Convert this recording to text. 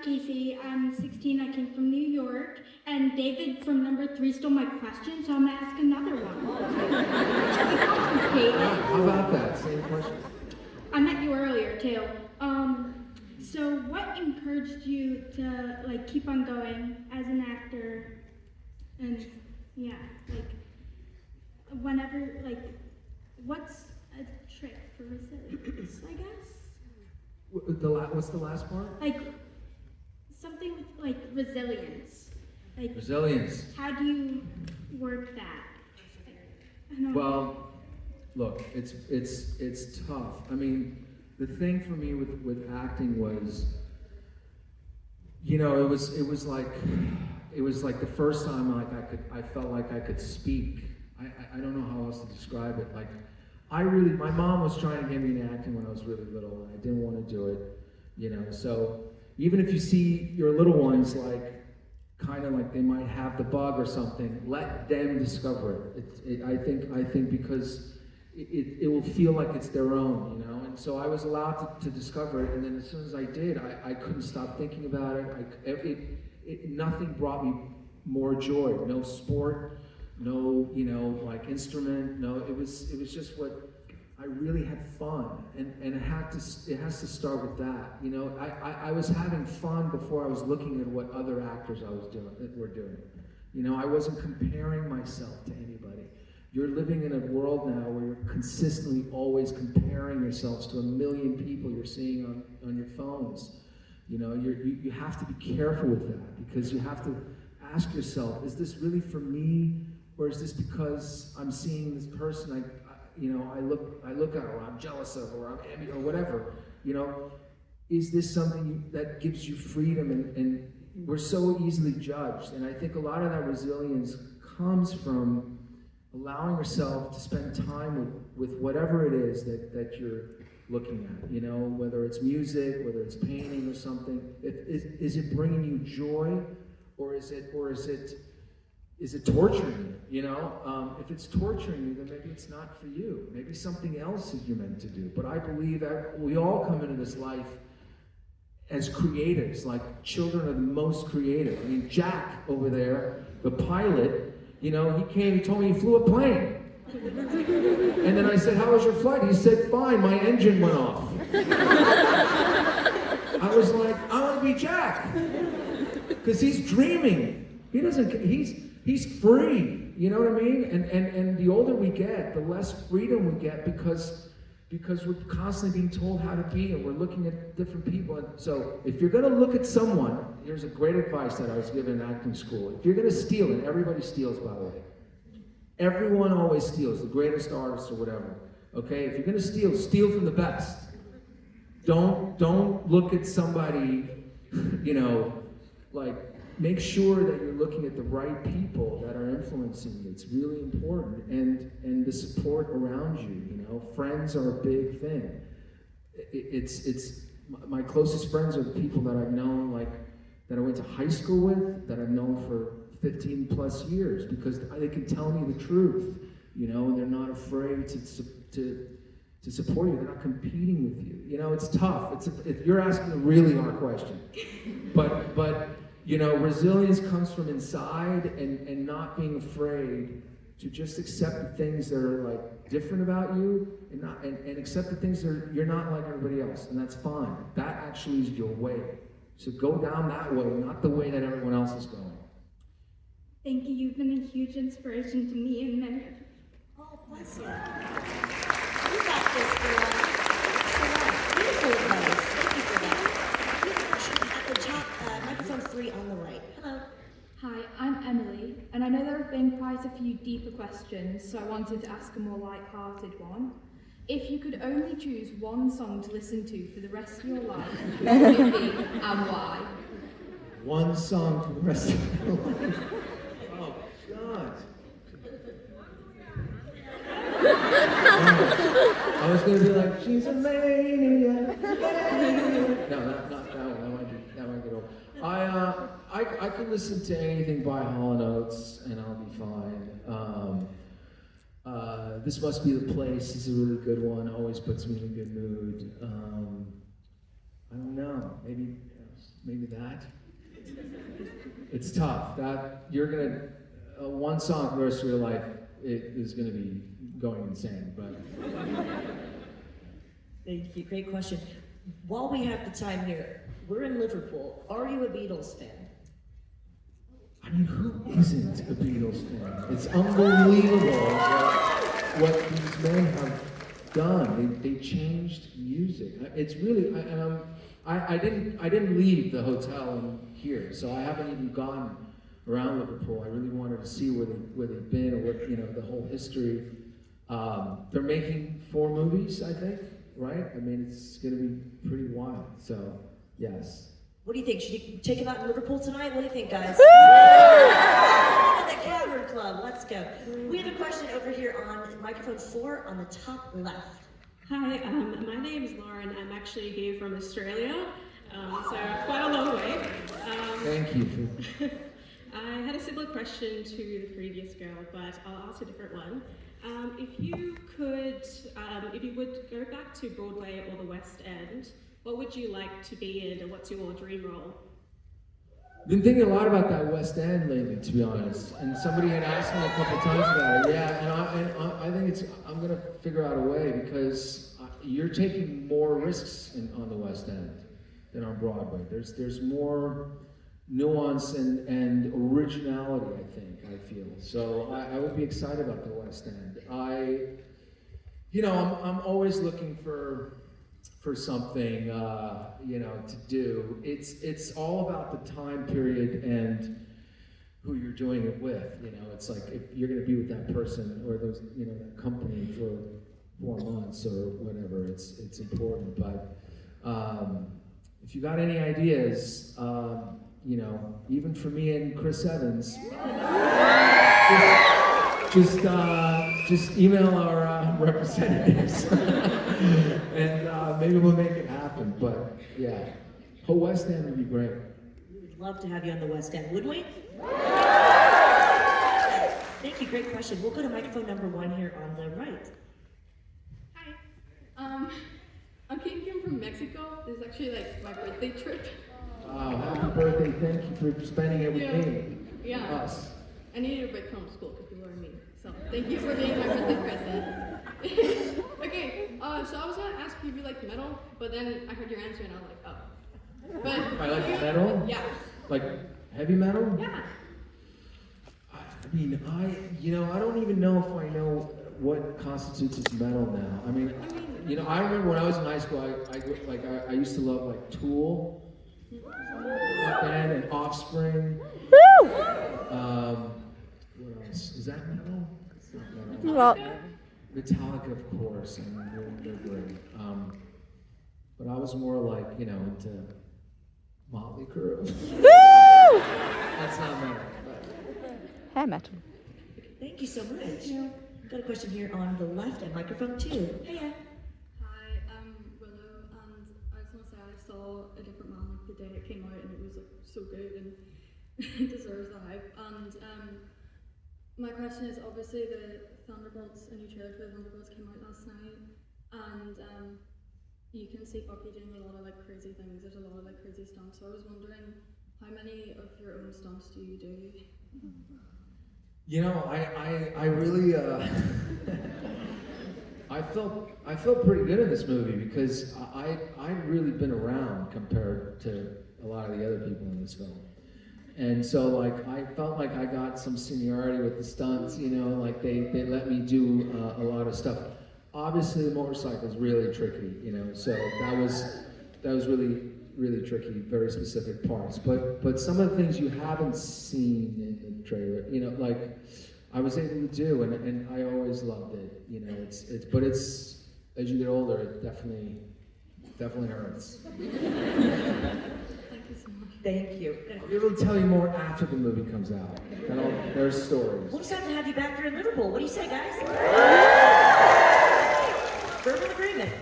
Casey. I'm 16. I came from New York. And David from number 3 stole my question, so I'm going to ask another one. How about that? Same question. I met you earlier, too. So what encouraged you to, like, keep on going as an actor? And, yeah, like, whenever, like, what's a trick for resilience, I guess? What's the last part? Like, something with, like, resilience. Like, resilience. How do you work that? I don't know. Well, look, it's tough. I mean, the thing for me with acting was, you know, it was like the first time I felt like I could speak. I don't know how else to describe it. Like, my mom was trying to get me into acting when I was really little, and I didn't want to do it, you know. So even if you see your little ones like kind of like they might have the bug or something, let them discover it. I think because it will feel like it's their own, you know. And so I was allowed to discover it, and then as soon as I did, I couldn't stop thinking about it. Nothing brought me more joy. No sport, no, you know, like instrument. No, it was just what I really had fun, and it has to start with that. You know, I was having fun before I was looking at what other actors were doing. You know, I wasn't comparing myself to anybody. You're living in a world now where you're consistently always comparing yourselves to a million people you're seeing on your phones. You know, you have to be careful with that, because you have to ask yourself, is this really for me, or is this because I'm seeing this person I look at, or I'm jealous of, or I'm envious, or whatever. You know, is this something that gives you freedom? And we're so easily judged, and I think a lot of that resilience comes from allowing yourself to spend time with whatever it is that you're looking at, you know, whether it's music, whether it's painting or something. Is it bringing you joy, or is it torturing you, you know? If it's torturing you, then maybe it's not for you. Maybe something else is you're meant to do. But I believe that we all come into this life as creatives, like children are the most creative. I mean, Jack over there, the pilot, you know, he told me he flew a plane. And then I said, how was your flight? He said, fine, my engine went off. I was like, I want to be Jack. Because he's dreaming. He's free, you know what I mean? And the older we get, the less freedom we get, because we're constantly being told how to be, and we're looking at different people. And so if you're going to look at someone, here's a great advice that I was given in acting school. If you're going to steal, and everybody steals, by the way. Everyone always steals, the greatest artist or whatever. Okay? If you're going to steal from the best. Don't look at somebody, you know, like, make sure that you're looking at the right people that are influencing you. It's really important. And the support around you, you know. Friends are a big thing. It's my closest friends are the people that I've known, like, that I went to high school with, that I've known for 15 plus years, because they can tell me the truth, you know, and they're not afraid to support you. They're not competing with you. You know, it's tough. You're asking a really hard question. But you know, resilience comes from inside, and not being afraid to just accept the things that are like different about you, and accept the things that you're not like everybody else, and that's fine. That actually is your way. So go down that way, not the way that everyone else is going. Thank you. You've been a huge inspiration to me and many others. Oh, bless you. You got this, girl. Excellent. Beautiful advice. Thank you for that. You have a question at the top, microphone 3 on the right. Hello. Hi, I'm Emily, and I know there have been quite a few deeper questions, so I wanted to ask a more light-hearted one. If you could only choose one song to listen to for the rest of your life, what would it be and why? One song for the rest of your life. Oh, God. I was going to be like, she's a maniac. No, not that one. That might get old. I could listen to anything by Hall & Oates, and I'll be fine. This Must Be the Place is a really good one. Always puts me in a good mood. I don't know. Maybe maybe that. It's tough. That you're gonna one song for the rest of your life. It is gonna be going insane. But Thank you. Great question. While we have the time here, we're in Liverpool. Are you a Beatles fan? I mean, who isn't a Beatles fan? It's unbelievable what these men have done. They changed music. It's really, I didn't leave the hotel in here, so I haven't even gone around Liverpool. I really wanted to see where they've been, or what, you know, the whole history. They're making 4 movies, I think, right? I mean, it's going to be pretty wild. So, yes. What do you think? Should you take him out in Liverpool tonight? What do you think, guys? At the Cavern Club. Let's go. We have a question over here on microphone 4 on the top left. Hi, my name is Lauren. I'm actually here from Australia, so quite a long way. Thank you. I had a similar question to the previous girl, but I'll ask a different one. If you would go back to Broadway or the West End, what would you like to be in, and what's your dream role? Been thinking a lot about that West End lately, to be honest. And somebody had asked me a couple times about it. Yeah, and I think I'm gonna figure out a way, because you're taking more risks on the West End than on Broadway. There's more nuance and originality, I think, I feel. So I would be excited about the West End. I'm always looking for something, to do. It's all about the time period and who you're doing it with. You know, it's like if you're going to be with that person or those, that company for 4 months or whatever, it's important. But if you got any ideas, even for me and Chris Evans, just email our representatives, and maybe we'll make it happen. But yeah, whole West End would be great. We would love to have you on the West End, wouldn't we? Thank you, great question. We'll go to microphone number 1 here on the right. Hi. I'm Kim from Mexico. This is actually like my birthday trip. Wow, happy birthday. Thank you for spending it with me. Yeah. Us. I needed a break from school because people were mean. So thank you for being my birthday present. Okay, so I was gonna ask if you like metal, but then I heard your answer and I was like, oh. But I like metal? Yeah. Like heavy metal? Yeah. I mean, I don't even know if I know what constitutes as metal now. I mean, I remember when I was in high school, I used to love like Tool, band, and Offspring. What else? Is that metal? It's not metal. Well, Metallica, of course. I mean, they're great. But I was more like, into Motley Crue. That's not metal. hair metal. Thank you so much. Got a question here on the left at microphone 2. Hiya. Hi, I'm Willow, and I just want to say I saw A Different Man like the day it came out, and it was like so good and it deserves the hype. And my question is, obviously the Thunderbolts, a new trailer for the Thunderbolts came out last night, and you can see Bucky doing a lot of like crazy things. There's a lot of like crazy stunts. So I was wondering, how many of your own stunts do you do? I really, I felt pretty good in this movie because I'd really been around compared to a lot of the other people in this film. And so like, I felt like I got some seniority with the stunts, like they let me do a lot of stuff. Obviously the motorcycle's really tricky, so that was really, really tricky, very specific parts. But some of the things you haven't seen in the trailer, like I was able to do, and I always loved it. But it's as you get older, it definitely hurts. Thank you so much. Thank you. I'll be able to tell you more after the movie comes out. There's stories. We'll just have to have you back here in Liverpool. What do you say, guys? Verbal agreement.